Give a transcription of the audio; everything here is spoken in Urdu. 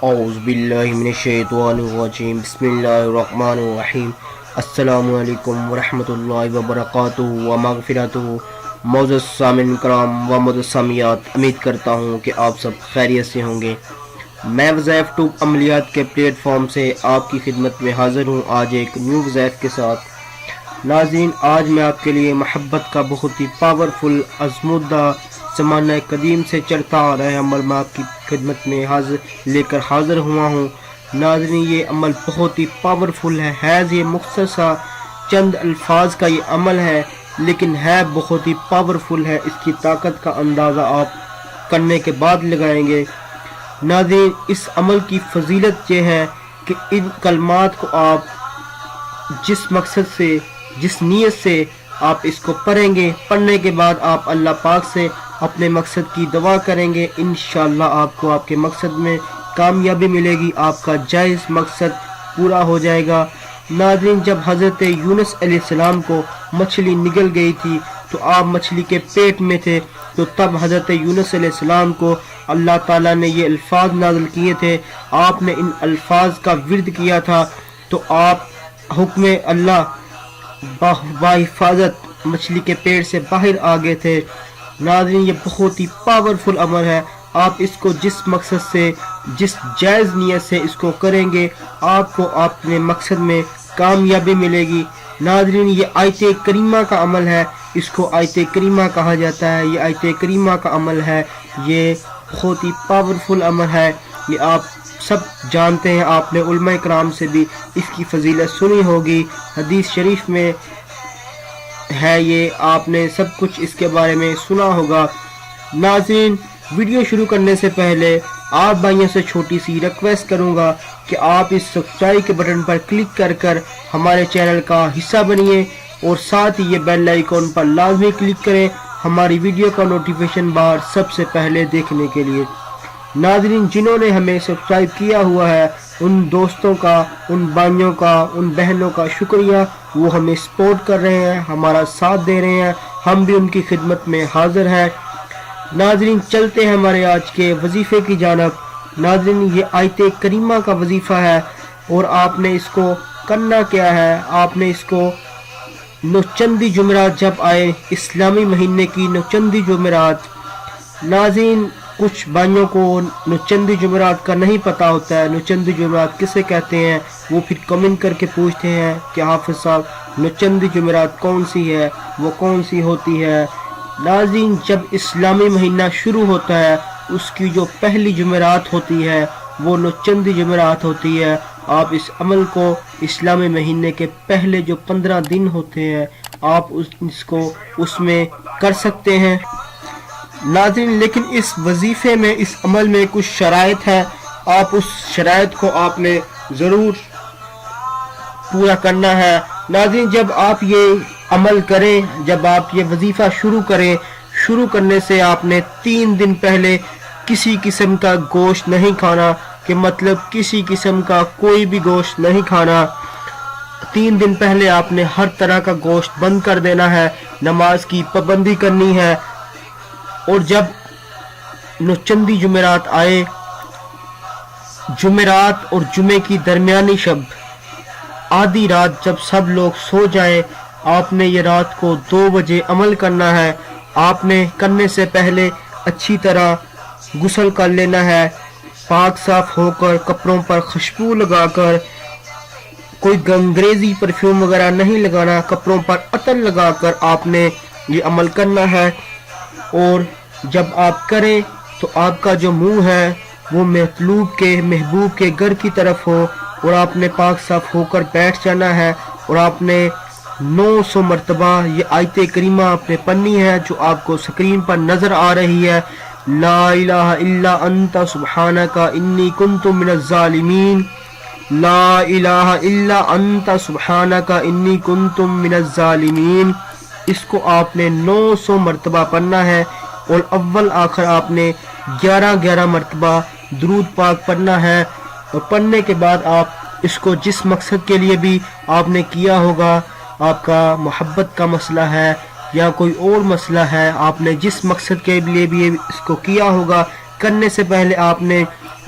اعوذ باللہ من الشیطان الرجیم بسم اللہ الرحمن الرحیم السلام علیکم ورحمۃ اللہ وبرکاتہ و مغفرتہ۔ معزز سامعین کرام و معزز سامعات، امید کرتا ہوں کہ آپ سب خیریت سے ہوں گے۔ میں وظائف ٹوب عملیات کے پلیٹ فارم سے آپ کی خدمت میں حاضر ہوں آج ایک نیو وظائف کے ساتھ۔ ناظرین، آج میں آپ کے لیے محبت کا بہت ہی پاورفل ازمودہ زمانہ قدیم سے چلتا آ رہا ہے عمل میں آپ کی خدمت میں لے کر حاضر ہوا ہوں۔ ناظرین، یہ عمل بہت ہی پاورفل ہے، حیض یہ مختصر چند الفاظ کا یہ عمل ہے لیکن ہے بہت ہی پاورفل ہے۔ اس کی طاقت کا اندازہ آپ کرنے کے بعد لگائیں گے۔ ناظرین، اس عمل کی فضیلت یہ ہے کہ ان کلمات کو آپ جس مقصد سے، جس نیت سے آپ اس کو پڑھیں گے، پڑھنے کے بعد آپ اللہ پاک سے اپنے مقصد کی دعا کریں گے، انشاءاللہ آپ کو آپ کے مقصد میں کامیابی ملے گی، آپ کا جائز مقصد پورا ہو جائے گا۔ ناظرین، جب حضرت یونس علیہ السلام کو مچھلی نگل گئی تھی تو آپ مچھلی کے پیٹ میں تھے، تو تب حضرت یونس علیہ السلام کو اللہ تعالیٰ نے یہ الفاظ نازل کیے تھے، آپ نے ان الفاظ کا ورد کیا تھا تو آپ حکم اللہ بحفاظت مچھلی کے پیٹ سے باہر آ گئے تھے۔ ناظرین، یہ بہت ہی پاورفل عمل ہے، آپ اس کو جس مقصد سے، جس جائز نیت سے اس کو کریں گے، آپ کو اپنے مقصد میں کامیابی ملے گی۔ ناظرین، یہ آیت کریمہ کا عمل ہے، اس کو آیت کریمہ کہا جاتا ہے، یہ آیت کریمہ کا عمل ہے، یہ بہت ہی پاورفل عمل ہے، یہ آپ سب جانتے ہیں، آپ نے علماء کرام سے بھی اس کی فضیلت سنی ہوگی، حدیث شریف میں ہے، یہ آپ نے سب کچھ اس کے بارے میں سنا ہوگا۔ ناظرین، ویڈیو شروع کرنے سے پہلے آپ بھائیوں سے چھوٹی سی ریکویسٹ کروں گا کہ آپ اس سبسکرائب کے بٹن پر کلک کر ہمارے چینل کا حصہ بنیے اور ساتھ ہی یہ بیل آئیکن پر لازمی کلک کریں ہماری ویڈیو کا نوٹیفیکیشن بار سب سے پہلے دیکھنے کے لیے۔ ناظرین، جنہوں نے ہمیں سبسکرائب کیا ہوا ہے ان دوستوں کا، ان بھائیوں کا، ان بہنوں کا شکریہ، وہ ہمیں سپورٹ کر رہے ہیں، ہمارا ساتھ دے رہے ہیں، ہم بھی ان کی خدمت میں حاضر ہیں۔ ناظرین، چلتے ہیں ہمارے آج کے وظیفے کی جانب۔ ناظرین، یہ آیت کریمہ کا وظیفہ ہے اور آپ نے اس کو کرنا کیا ہے، آپ نے اس کو نوچندی جمعرات جب آئے، اسلامی مہینے کی نوچندی جمعرات۔ ناظرین، کچھ بھائیوں کو نوچندی جمعرات کا نہیں پتہ ہوتا ہے، نوچندی جمعرات کسے کہتے ہیں، وہ پھر کمنٹ کر کے پوچھتے ہیں کہ حافظ صاحب نوچندی جمعرات کون سی ہے، وہ کون سی ہوتی ہے۔ ناظرین، جب اسلامی مہینہ شروع ہوتا ہے اس کی جو پہلی جمعرات ہوتی ہے وہ نوچندی جمعرات ہوتی ہے۔ آپ اس عمل کو اسلامی مہینے کے پہلے جو 15 دن ہوتے ہیں آپ اس کو اس میں کر سکتے ہیں۔ ناظرین، لیکن اس وظیفے میں، اس عمل میں کچھ شرائط ہے، آپ اس شرائط کو آپ نے ضرور پورا کرنا ہے۔ ناظرین، جب آپ یہ عمل کریں، جب آپ یہ وظیفہ شروع کریں، شروع کرنے سے آپ نے 3 دن پہلے کسی قسم کا گوشت نہیں کھانا، کہ مطلب کسی قسم کا کوئی بھی گوشت نہیں کھانا۔ 3 دن پہلے آپ نے ہر طرح کا گوشت بند کر دینا ہے، نماز کی پابندی کرنی ہے، اور جب نوچندی جمعرات آئے، جمعرات اور جمعے کی درمیانی شب، آدھی رات جب سب لوگ سو جائیں، آپ نے یہ رات کو 2 بجے عمل کرنا ہے۔ آپ نے کرنے سے پہلے اچھی طرح غسل کر لینا ہے، پاک صاف ہو کر، کپڑوں پر خوشبو لگا کر، کوئی انگریزی پرفیوم وغیرہ نہیں لگانا، کپڑوں پر عطر لگا کر آپ نے یہ عمل کرنا ہے۔ اور جب آپ کریں تو آپ کا جو منہ ہے وہ محبوب کے گھر کی طرف ہو، اور آپ نے پاک صاف ہو کر بیٹھ جانا ہے، اور آپ نے 900 مرتبہ یہ آیت کریمہ آپ نے پڑھنی ہے جو آپ کو سکرین پر نظر آ رہی ہے۔ لا الہ الا انت سبحانک انی کنت من الظالمین، لا الہ الا انت سبحانک انی کنت من الظالمین۔ اس کو آپ نے 900 مرتبہ پڑھنا ہے، اور اول آخر آپ نے 11 مرتبہ درود پاک پڑھنا ہے، اور پڑھنے کے بعد آپ اس کو جس مقصد کے لیے بھی آپ نے کیا ہوگا، آپ کا محبت کا مسئلہ ہے یا کوئی اور مسئلہ ہے، آپ نے جس مقصد کے لیے بھی اس کو کیا ہوگا، کرنے سے پہلے آپ نے